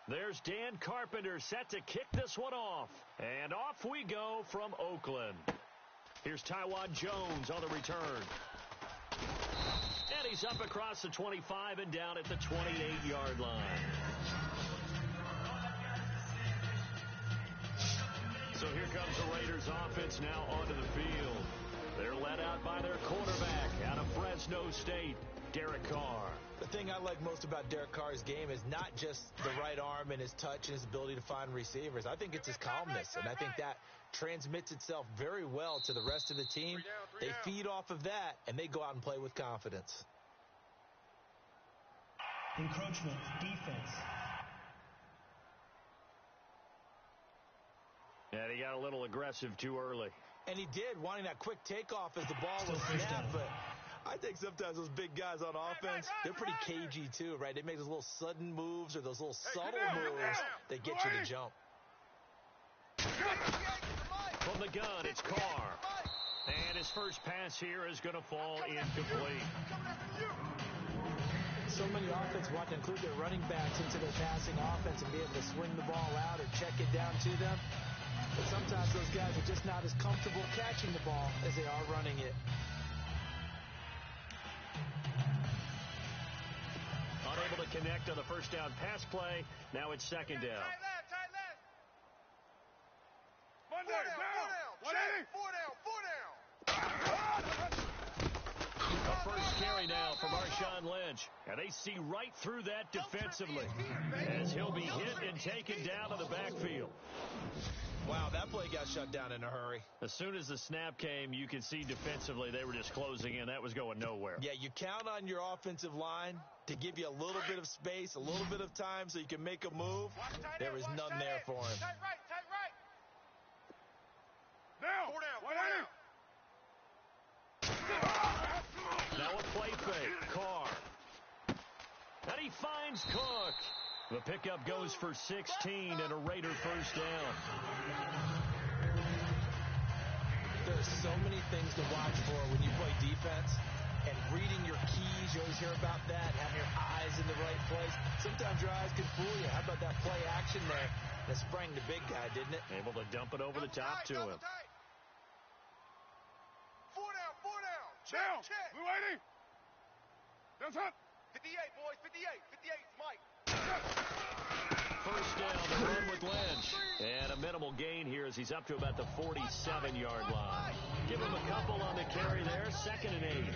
There's Dan Carpenter set to kick this one off. And off we go from Oakland. Here's Taiwan Jones on the return. And he's up across the 25 and down at the 28-yard line. So here comes the Raiders offense now onto the field. They're led out by their quarterback out of Fresno State, Derek Carr. The thing I like most about Derek Carr's game is not just the right arm and his touch and his ability to find receivers. I think it's his calmness, and I think that transmits itself very well to the rest of the team. They feed off of that, and they go out and play with confidence. Encroachment, defense. And he got a little aggressive too early. And he did, wanting that quick takeoff as the ball was snapped. But I think sometimes those big guys on offense, they're pretty cagey too, right? They make those little sudden moves or those little subtle moves that get you to jump. From the gun, it's Carr. And his first pass here is going to fall incomplete. So many offenses want to include their running backs into their passing offense and be able to swing the ball out or check it down to them. But sometimes those guys are just not as comfortable catching the ball as they are running it. Unable to connect on the first down pass play. Now it's second down. Tight left. A first carry now from Marshawn Lynch. And they see right through that defensively as he'll be hit and taken down in the backfield. Wow, that play got shut down in a hurry. As soon as the snap came, you could see defensively they were just closing in. That was going nowhere. Yeah, you count on your offensive line to give you a little bit of space, a little bit of time so you can make a move. There was none there for him. Tight right. Down. Now a play fake. Carr. And he finds Cook. The pickup goes for 16 and a Raider first down. There's so many things to watch for when you play defense. And reading your keys, you always hear about that, having your eyes in the right place. Sometimes your eyes can fool you. How about that play action there that sprang the big guy, didn't it? Able to dump it over the top to him. Four down. Check. Blue 80. Down top. 58, boys. 58, Mike. First down, the run with Lynch. And a minimal gain here as he's up to about the 47-yard line. Give him a couple on the carry there, 2nd and 8.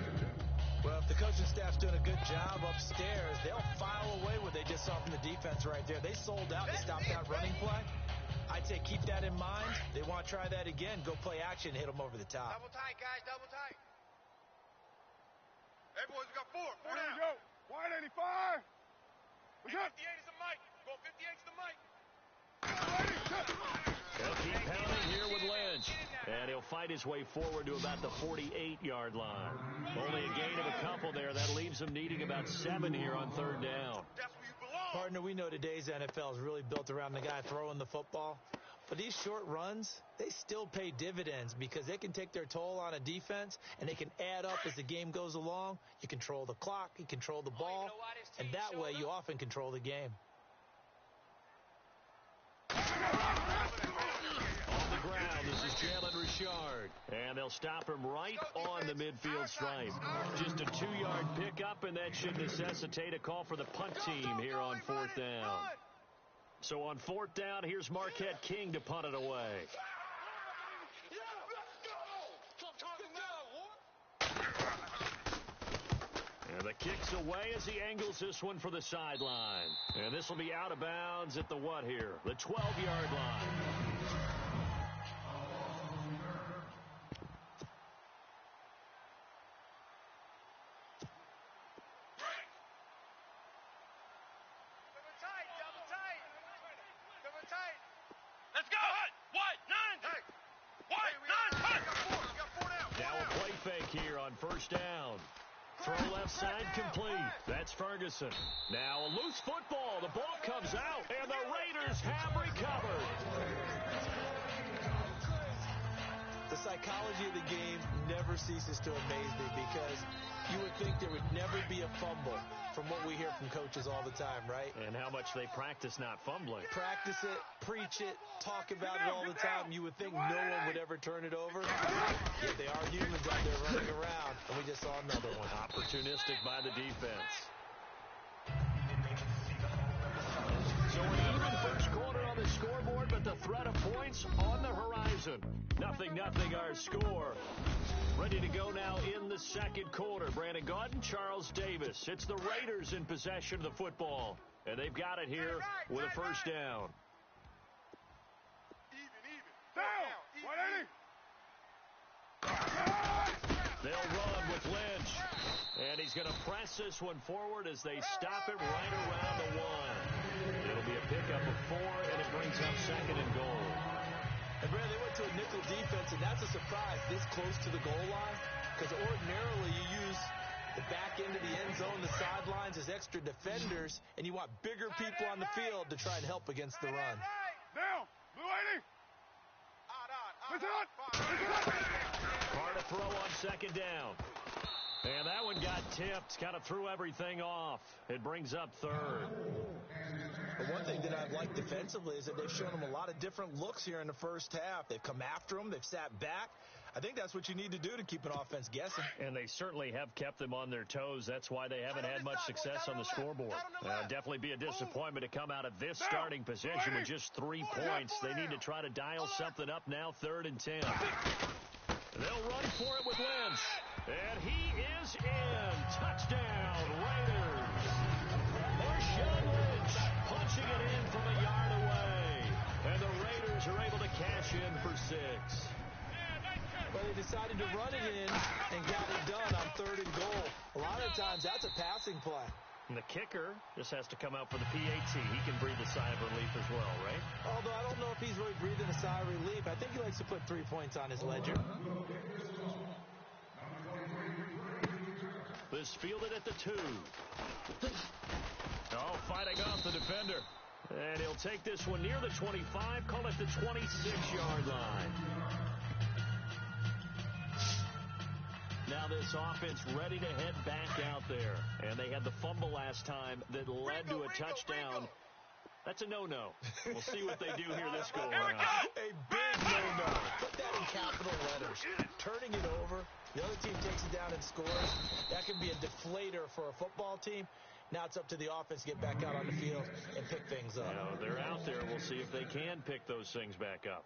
Well, if the coaching staff's doing a good job upstairs, they'll file away what they just saw from the defense right there. They sold out to stop that running play. I'd say keep that in mind. They want to try that again. Go play action, hit them over the top. Double tight, guys. Double tight. Hey, boys, we got four. Four There down. we go. Wide 85. We got 58 is the mic. Go 58 is the mic. They'll keep pounding here with Lynch. And he'll fight his way forward to about the 48-yard line. Only a gain of a couple there. That leaves him needing about 7 here on third down. That's where you belong. Partner, we know today's NFL is really built around the guy throwing the football. But these short runs, they still pay dividends because they can take their toll on a defense, and they can add up as the game goes along. You control the clock, you control the ball, and that way you often control the game. On the ground, this is Jalen Richard. And they'll stop him right on the midfield stripe. Just a 2-yard pickup, and that should necessitate a call for the punt team here on 4th down. So on 4th down, here's Marquette King to punt it away. And the kick's away as he angles this one for the sideline. And this will be out of bounds at the what here? The 12-yard line. Let's go! What? 9! Hey! What? 9! We got four down. Now a play fake here on first down. Throw left side complete. That's Ferguson. Now a loose football. The ball comes out, and the Raiders have recovered. The psychology of the game never ceases to amaze me because You would think there would never be a fumble from what we hear from coaches all the time, right? And how much they practice not fumbling. Practice it, preach it, talk about it all the time. You would think no one would ever turn it over. Yet they are humans out there running around, and we just saw another one. Opportunistic by the defense. So an even first quarter on the scoreboard, but the threat of points on the horizon. 0-0 our score. Ready to go now in the second quarter. Brandon Gaudin, Charles Davis. It's the Raiders in possession of the football. And they've got it here with a first down. Down! 180! They'll run with Lynch. And he's going to press this one forward as they stop it right around the one. It'll be a pickup of 4, and it brings up second and goal. And, Brad, they went to a nickel defense, and that's a surprise this close to the goal line, because ordinarily you use the back end of the end zone, the sidelines as extra defenders, and you want bigger people on the field to try and help against the run. Down! Blue 80! Hard to throw on second down. And that one got tipped, kind of threw everything off. It brings up third. But one thing that I've liked defensively is that they've shown them a lot of different looks here in the first half. They've come after them. They've sat back. I think that's what you need to do to keep an offense guessing. And they certainly have kept them on their toes. That's why they haven't had much success on the scoreboard. Definitely be a disappointment to come out of this starting position with just 3 points. They need to try to dial something up now, 3rd and 10. They'll run for it with Lynch. And he is in. Touchdown, Raiders. Marshawn Lynch punching it in from a yard away. And the Raiders are able to cash in for 6. But they decided to run it in and got it done on 3rd and goal. A lot of times that's a passing play. And the kicker just has to come out for the PAT. He can breathe a sigh of relief as well, right? Although I don't know if he's really breathing a sigh of relief. I think he likes to put 3 points on his ledger. This fielded at the 2. Oh, fighting off the defender. And he'll take this one near the 25, call it the 26-yard line. Now this offense ready to head back out there. And they had the fumble last time that led to a touchdown. That's a no-no. We'll see what they do here this go-around. A big no-no. Put that in capital letters. Turning it over. The other team takes it down and scores. That can be a deflator for a football team. Now it's up to the offense to get back out on the field and pick things up. They're out there. We'll see if they can pick those things back up.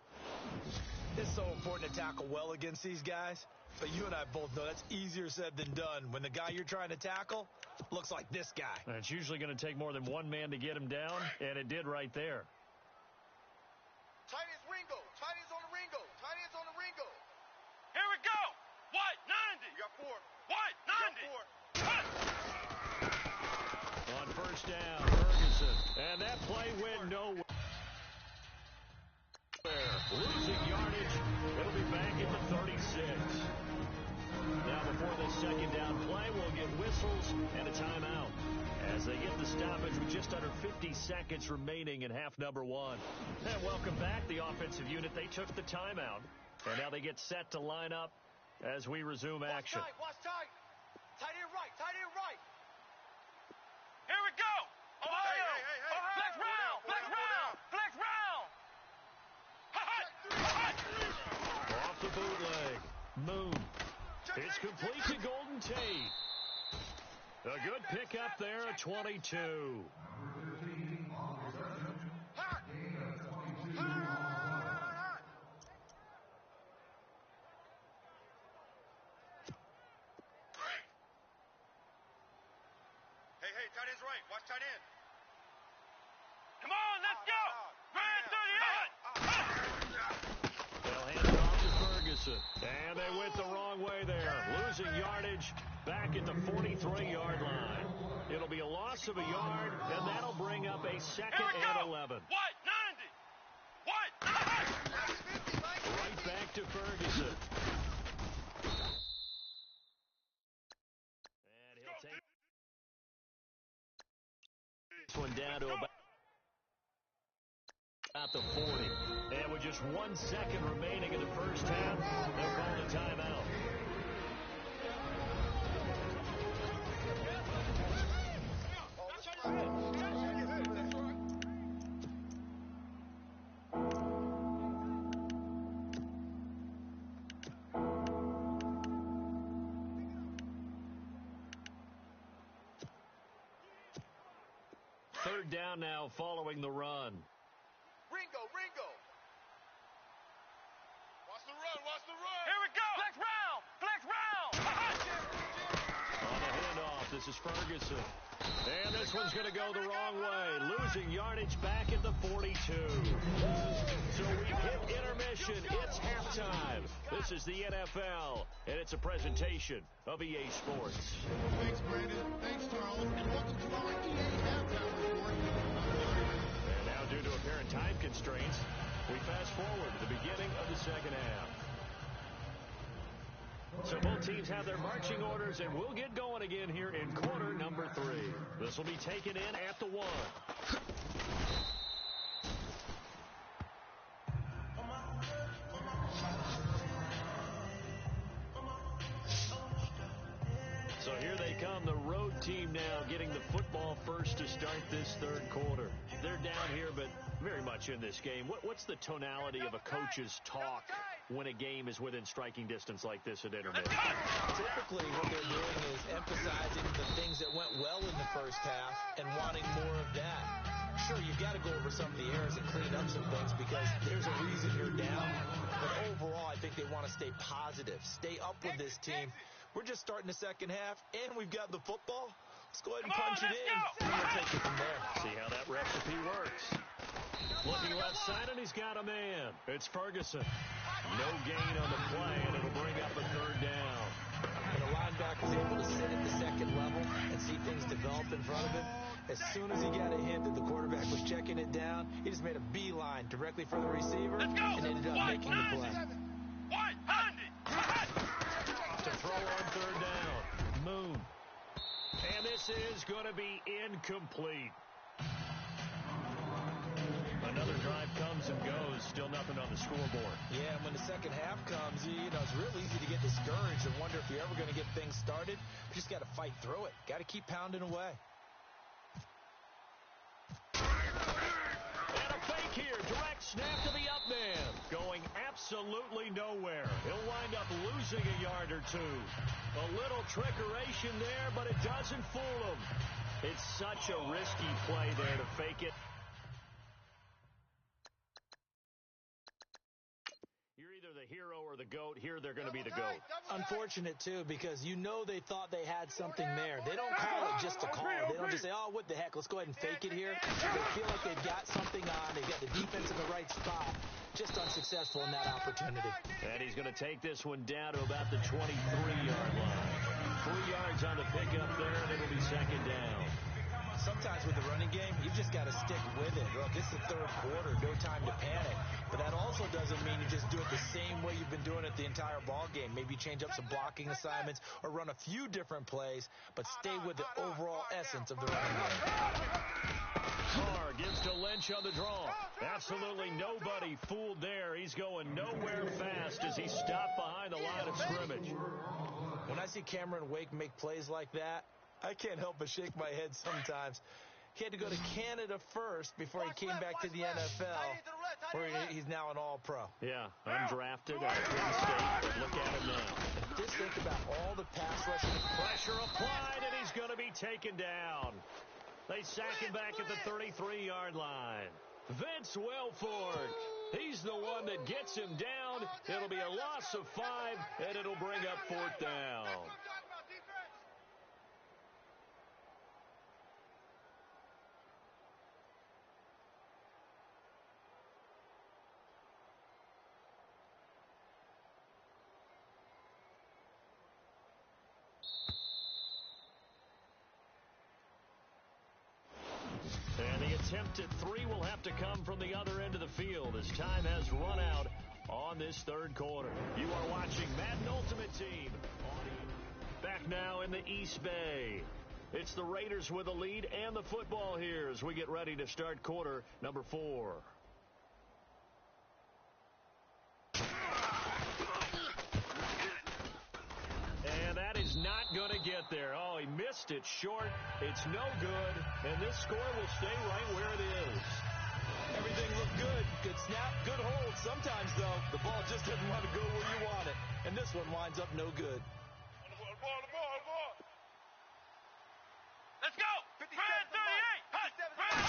It's so important to tackle well against these guys. But you and I both know that's easier said than done when the guy you're trying to tackle looks like this guy. And it's usually going to take more than one man to get him down, and it did right there. Tight ends Ringo. Tight ends on the Ringo. Tight ends on the Ringo. Here we go. What? 90. You got 4. What? 90. On first down, Ferguson. And that play went nowhere. Losing yardage. It'll be back at the 36. Now before this second down play, we'll get whistles and a timeout as they get the stoppage with just under 50 seconds remaining in half number 1. And welcome back, the offensive unit. They took the timeout, and now they get set to line up as we resume action. Watch tight. Tight end right. Tight end right. Here we go. Ohio. Hey. Flex round. Flex round. Flex round. Off the bootleg. Moon. It's complete to Golden Tate. A good pickup there at 22. Hey, tight end's right. Watch tight end. Come on, let's go. Red 38. They'll hand it off to Ferguson. And they went the wrong way there. Losing yardage back at the 43-yard line. It'll be a loss of a yard, and that'll bring up a second and 11. What? 90. What? 90. Right back to Ferguson. And he'll take this one down to about the 40. And with just 1 second remaining in the first half, they'll call the timeout. Third down now following the run. Ringo. Watch the run. Here we go. Flex round. On the handoff, this is Ferguson. And this one's going to go the wrong way. Losing yardage back at the 42. So we hit intermission. It's halftime. This is the NFL, and it's a presentation of EA Sports. Thanks, Brandon. Thanks, Charles. And welcome to our EA halftime report. And now, due to apparent time constraints, we fast forward to the beginning of the second half. So both teams have their marching orders, and we'll get going again here in quarter number 3. This will be taken in at the 1. So here they come, the road team now getting the football first to start this third quarter. They're down here, but very much in this game. What's the tonality of a coach's talk when a game is within striking distance like this at intermission? Typically, what they're doing is emphasizing the things that went well in the first half and wanting more of that. Sure, you've got to go over some of the errors and clean up some things because there's a reason you're down. But overall, I think they want to stay positive, stay up with this team. We're just starting the second half, and we've got the football. Let's go ahead and punch it in, and we'll take it from there. See how that recipe works. Looking left side, and he's got a man. It's Ferguson. No gain on the play, and it'll bring up a third down. And the linebacker's able to sit at the second level and see things develop in front of him. As soon as he got a hint that the quarterback was checking it down, he just made a beeline directly for the receiver and ended up making the play. To throw on third down. Moon. And this is going to be incomplete. Another drive comes and goes. Still nothing on the scoreboard. Yeah, and when the second half comes, it's real easy to get discouraged and wonder if you're ever going to get things started. You just got to fight through it. Got to keep pounding away. And a fake here. Direct snap to the up man. Going absolutely nowhere. He'll wind up losing a yard or two. A little trickeration there, but it doesn't fool him. It's such a risky play there to fake it. You're either the hero or the GOAT. Here they're going to be the GOAT. Unfortunate, too, because they thought they had something there. They don't call it just to call it. They don't just say, oh, what the heck, let's go ahead and fake it here. They feel like they've got something on. They've got the defense in the right spot. Just unsuccessful in that opportunity. And he's going to take this one down to about the 23-yard line. 3 yards on the pickup there, and it'll be second down. Sometimes with the running game, you've just got to stick with it. Look, it's the third quarter, no time to panic. But that also doesn't mean you just do it the same way you've been doing it the entire ball game. Maybe change up some blocking assignments or run a few different plays, but stay with the overall essence of the running game. Carr gives to Lynch on the draw. Absolutely nobody fooled there. He's going nowhere fast as he stopped behind the line of scrimmage. When I see Cameron Wake make plays like that, I can't help but shake my head sometimes. He had to go to Canada first before he came back to the NFL, where he's now an all-pro. Yeah, undrafted out of Penn State, but look at him now. Just think about all the pass rushing. Pressure applied, and he's going to be taken down. They sack him back at the 33-yard line. Vince Wilfork, he's the one that gets him down. It'll be a loss of 5, and it'll bring up fourth down. And the attempt at 3 will have to come from the other end of the field as time has run out on this third quarter. You are watching Madden Ultimate Team. Back now in the East Bay. It's the Raiders with the lead and the football here as we get ready to start quarter number 4. And that is not going to get there. Oh, he missed it short. It's no good. And this score will stay right where it is. Everything looked good. Good snap, good hold. Sometimes, though, the ball just doesn't want to go where you want it. And this one winds up no good. The ball. Let's go. 57 38.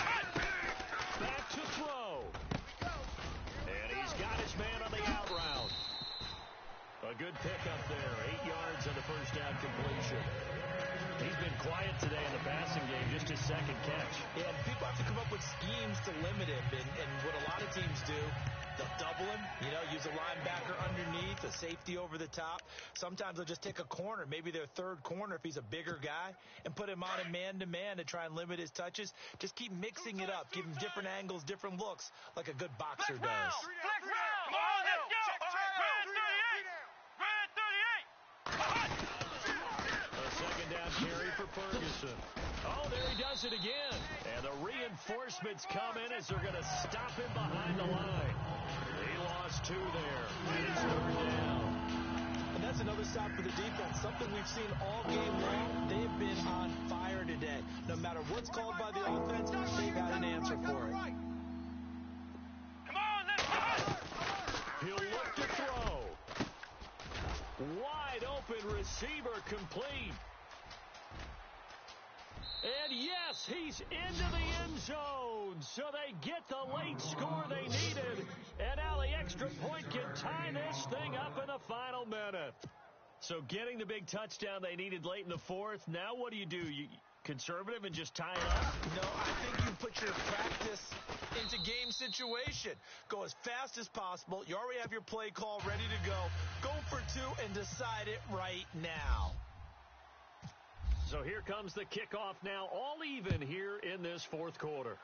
pickup there. 8 yards on the first down completion. He's been quiet today in the passing game, just his second catch. Yeah, and people have to come up with schemes to limit him. And what a lot of teams do, they'll double him, use a linebacker underneath, a safety over the top. Sometimes they'll just take a corner, maybe their third corner if he's a bigger guy, and put him on a man-to-man to try and limit his touches. Just keep mixing it up. Give him different angles, different looks, like a good boxer does. Flex round! Come on, let's go! Red 38! A second down carry for Ferguson. Oh, there he does it again. And the reinforcements come in as they're going to stop him behind the line. He lost 2 there, and it's 3rd down. And that's another stop for the defense, something we've seen all game long. They have been on fire today. No matter what's called by the offense, they've had an answer for it. Come on, let's go! He'll look to throw. Wide open receiver complete. And yes, he's into the end zone. So they get the late score they needed. And now the extra point can tie this thing up in the final minute. So getting the big touchdown they needed late in the 4th. Now what do? You conservative and just tie it up? No, I think you put your practice into game situation. Go as fast as possible. You already have your play call ready to go. Go for 2 and decide it right now. So here comes the kickoff now, all even here in this 4th quarter.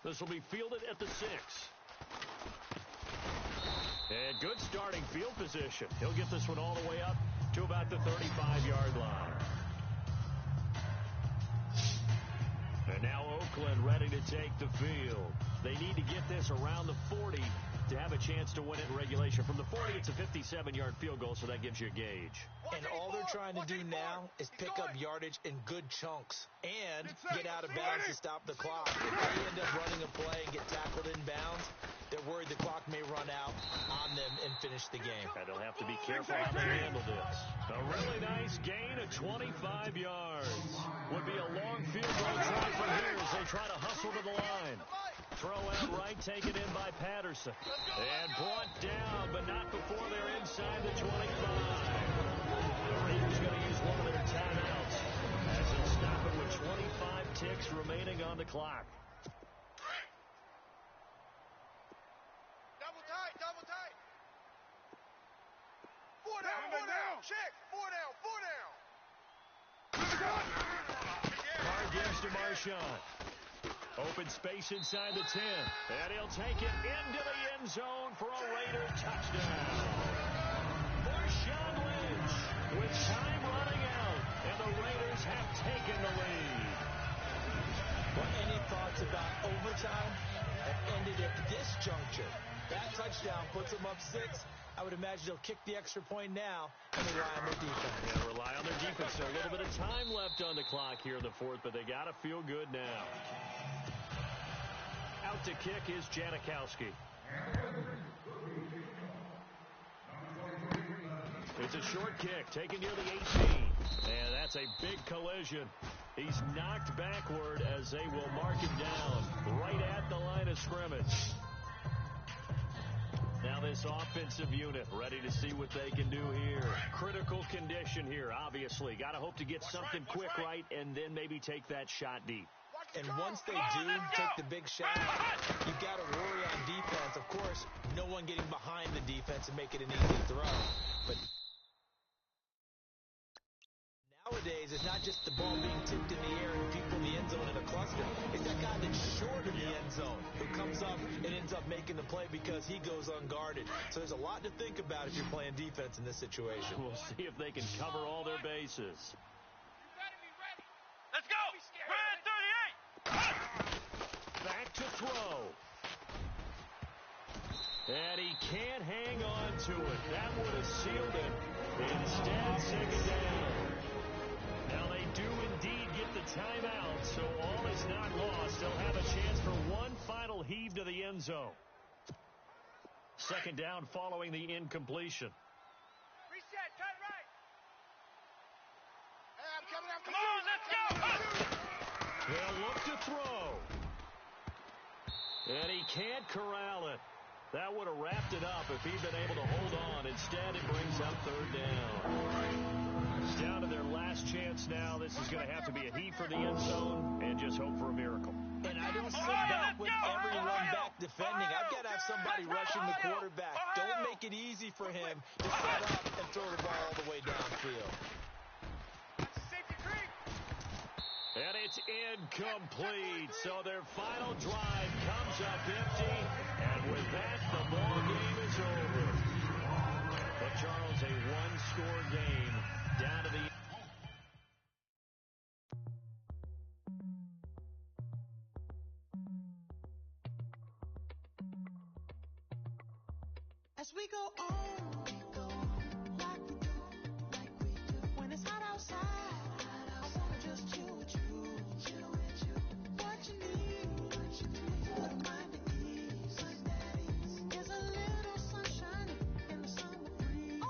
This will be fielded at the 6. And good starting field position. He'll get this one all the way up to about the 35-yard line. And now Oakland ready to take the field. They need to get this around the 40 to have a chance to win it in regulation. From the 40, it's a 57-yard field goal, so that gives you a gauge. And all they're trying to do now is pick up yardage in good chunks and get out of bounds to stop the clock. If they end up running a play and get tackled in bounds, they're worried the clock may run out on them and finish the game. And they'll have to be careful how they handle this. A really nice gain of 25 yards. Would be a long field goal try from here as they try to hustle to the line. Throw out right, taken in by Patterson. And brought down, but not before they're inside the 25. The Raiders going to use one of their timeouts as they'll stop it with 25 ticks remaining on the clock. Double tight. 4 down. Check. 4 down. Hard guess to Marshawn. Open space inside the 10. And he'll take it into the end zone for a Raider touchdown. Marshawn Lynch with time running out. And the Raiders have taken the lead. Well, any thoughts about overtime have ended at this juncture? That touchdown puts them up 6. I would imagine they'll kick the extra point now and rely on their defense. Yeah, rely on their defense. So a little bit of time left on the clock here in the 4th, but they got to feel good now. Out to kick is Janikowski. It's a short kick, taken near the 18. And that's a big collision. He's knocked backward as they will mark him down right at the line of scrimmage. Now this offensive unit ready to see what they can do here. Critical condition here, obviously. Got to hope to get something quick right and then maybe take that shot deep. And once they do take the big shot, you've got to worry on defense. Of course, no one getting behind the defense and make it an easy throw. But nowadays, it's not just the ball being tipped in the air and people in the end zone in a cluster. It's that guy that's short of the end zone who comes up and ends up making the play because he goes unguarded. So there's a lot to think about if you're playing defense in this situation. We'll see if they can cover all their bases. Let's go! Red 38! Back to throw. And he can't hang on to it. That would have sealed it. Instead, second down. Now they do indeed get the timeout, so all is not lost. They'll have a chance for one final heave to the end zone. Second down following the incompletion. Reset, turn right! Hey, I'm coming. Come on, let's go! They'll look to throw. And he can't corral it. That would have wrapped it up if he'd been able to hold on. Instead, it brings up third down. It's down to their last chance now. This is going to have to be a heave for the end zone and just hope for a miracle. And I don't sit back with every run back defending. I've got to have somebody rushing the quarterback. Don't make it easy for him to set up and throw the ball all the way downfield. And it's incomplete. So their final drive comes up empty. And with that, the ball game is over. But Charles, a one-score game down to the as we go on, like we do, when it's hot outside, I wanna just chill with you, what you need, put a mind at ease, there's a little sunshine in the summer breeze.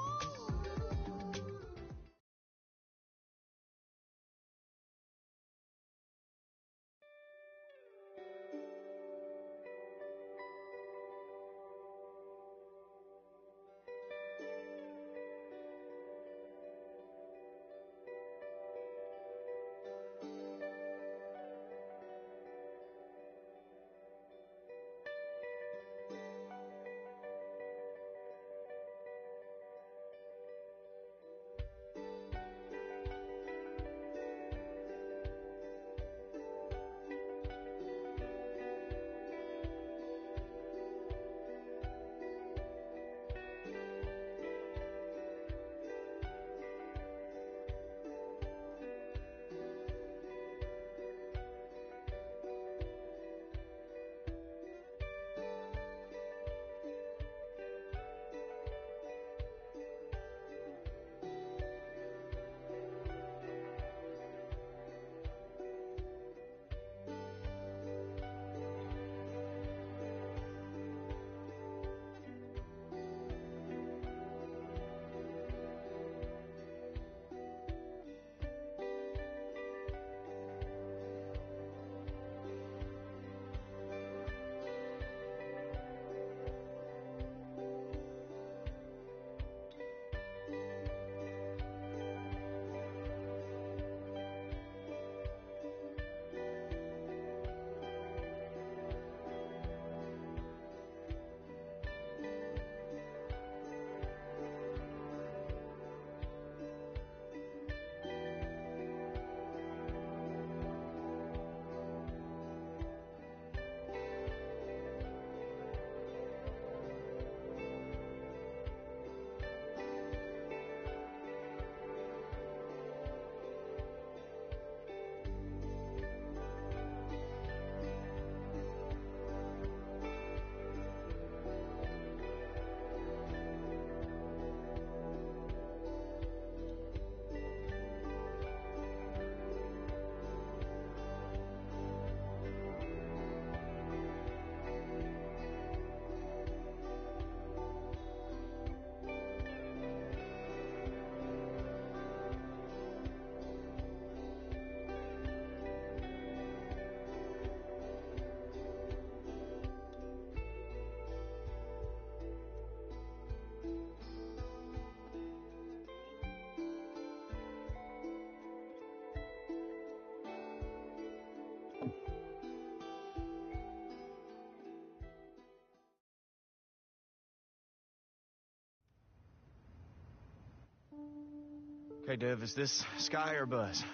Okay, Dev, is this Sky or Buzz?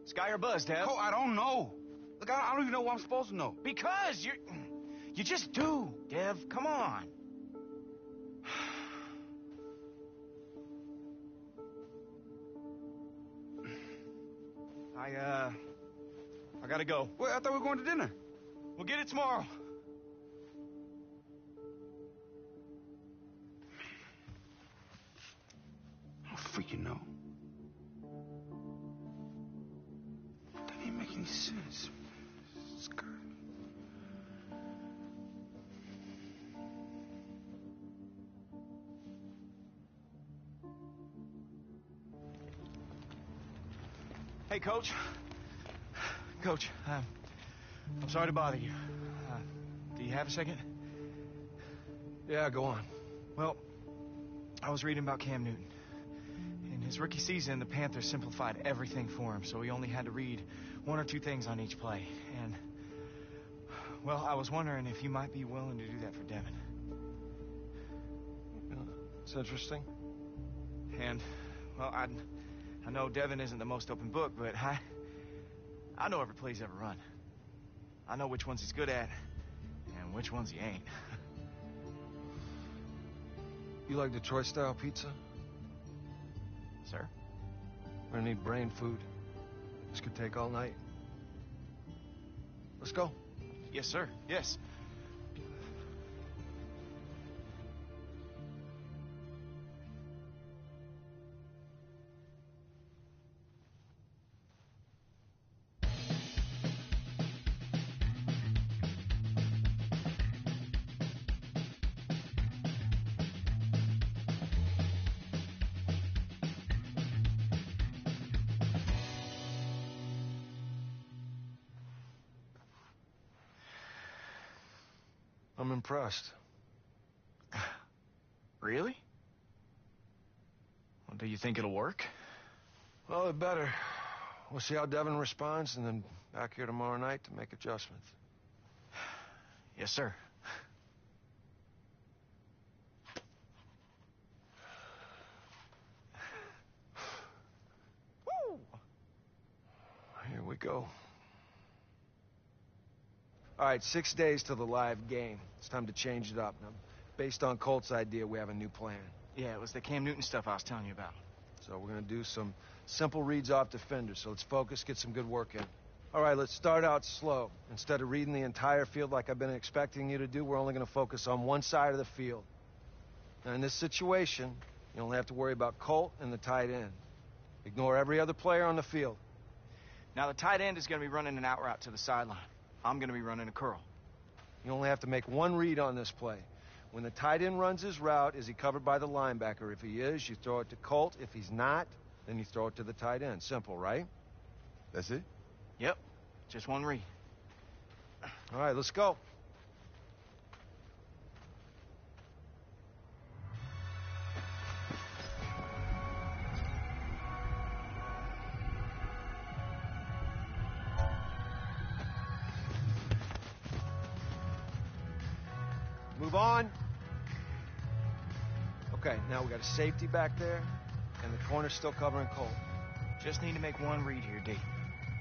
Sky or Buzz, Dev? Oh, I don't know. Look, I don't even know what I'm supposed to know. Because you just do, Dev. Come on. I gotta go. Wait, I thought we were going to dinner. We'll get it tomorrow. I don't freaking know. That didn't make any sense. Skirt. Hey, Coach. Coach, I'm sorry to bother you. Do you have a second? Yeah, go on. Well, I was reading about Cam Newton. In his rookie season, the Panthers simplified everything for him, so he only had to read one or two things on each play. And, well, I was wondering if you might be willing to do that for Devin. It's interesting. And, well, I know Devin isn't the most open book, but I know every play he's ever run. I know which ones he's good at and which ones he ain't. You like Detroit-style pizza? Sir? We're gonna need brain food. This could take all night. Let's go. Yes, sir. Yes. I'm impressed. Really? Well, do you think it'll work? Well, it better. We'll see how Devin responds, and then back here tomorrow night to make adjustments. Yes, sir. Woo! Here we go. All right, 6 days till the live game. It's time to change it up. Now, based on Colt's idea, we have a new plan. Yeah, it was the Cam Newton stuff I was telling you about. So we're going to do some simple reads off defenders. So let's focus, get some good work in. All right, let's start out slow. Instead of reading the entire field like I've been expecting you to do, we're only going to focus on one side of the field. Now, in this situation, you only have to worry about Colt and the tight end. Ignore every other player on the field. Now, the tight end is going to be running an out route to the sideline. I'm going to be running a curl. You only have to make one read on this play. When the tight end runs his route, is he covered by the linebacker? If he is, you throw it to Colt. If he's not, then you throw it to the tight end. Simple, right? That's it? Yep. Just one read. All right, let's go. Move on. Okay, now we got a safety back there, and the corner's still covering Colt. Just need to make one read here, D.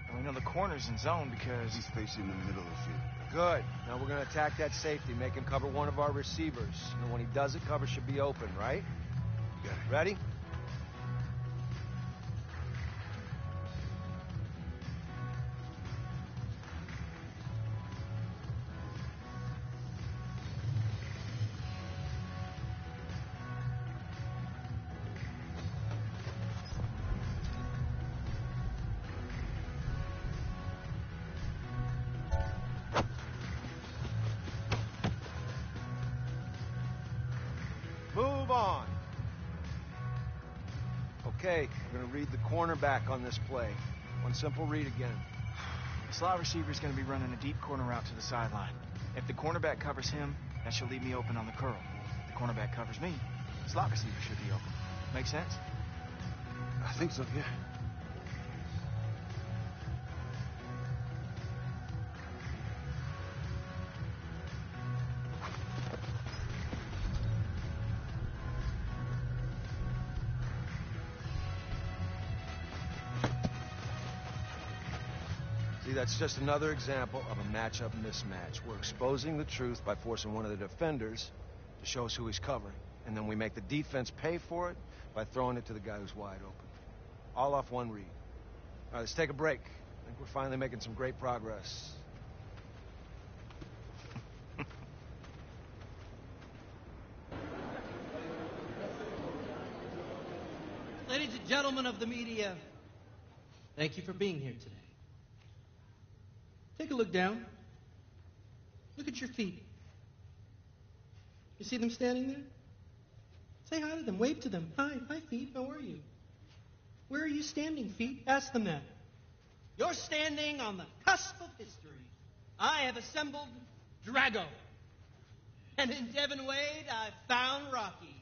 And we know the corner's in zone because He's facing in the middle of the field. Good. Now we're going to attack that safety, make him cover one of our receivers. And when he does it, cover should be open, right? You got it. Ready? Move on. Okay, we're going to read the cornerback on this play. One simple read again. the slot receiver is going to be running a deep corner route to the sideline. If the cornerback covers him, that should leave me open on the curl. If the cornerback covers me, the slot receiver should be open. Make sense? I think so, yeah. See, that's just another example of a matchup mismatch. We're exposing the truth by forcing one of the defenders to show us who he's covering. And then we make the defense pay for it by throwing it to the guy who's wide open. All off one read. All right, let's take a break. I think we're finally making some great progress. Ladies and gentlemen of the media, thank you for being here today. Take a look down. Look at your feet. You see them standing there? Say hi to them. Wave to them. Hi feet. How are you? Where are you standing, feet? Ask them that. You're standing on the cusp of history. I have assembled Drago. And in Devin Wade, I found Rocky.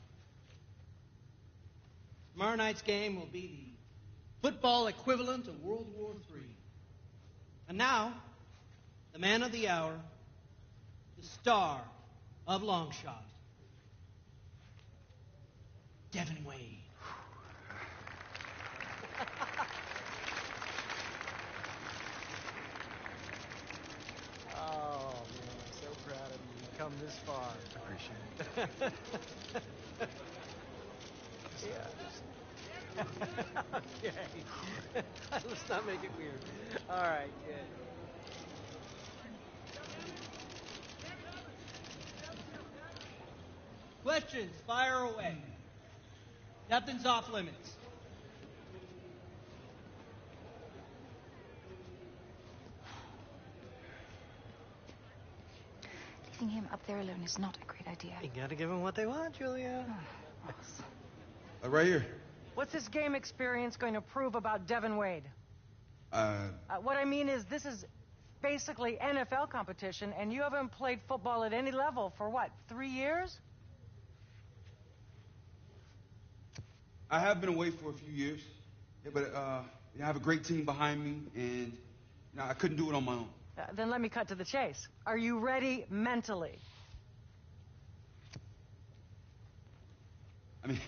Tomorrow night's game will be the football equivalent of World War III. And now, the man of the hour, the star of Longshot, Devin Wade. Oh, man, I'm so proud of you. You've come this far. Appreciate it. Yeah. Okay. Let's not make it weird. All right, good. Questions, fire away. Nothing's off limits. Leaving him up there alone is not a great idea. You gotta give them what they want, Julia. Ross. Right here. What's this game experience going to prove about Devin Wade? What I mean is, this is basically NFL competition, and you haven't played football at any level for, what, 3 years? I have been away for a few years, but I have a great team behind me, and I couldn't do it on my own. Then let me cut to the chase. Are you ready mentally? I mean,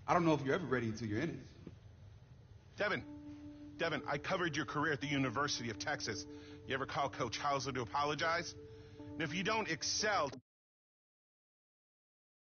I don't know if you're ever ready until you're in it. Devin, I covered your career at the University of Texas. You ever call Coach Hauser to apologize? And if you don't excel...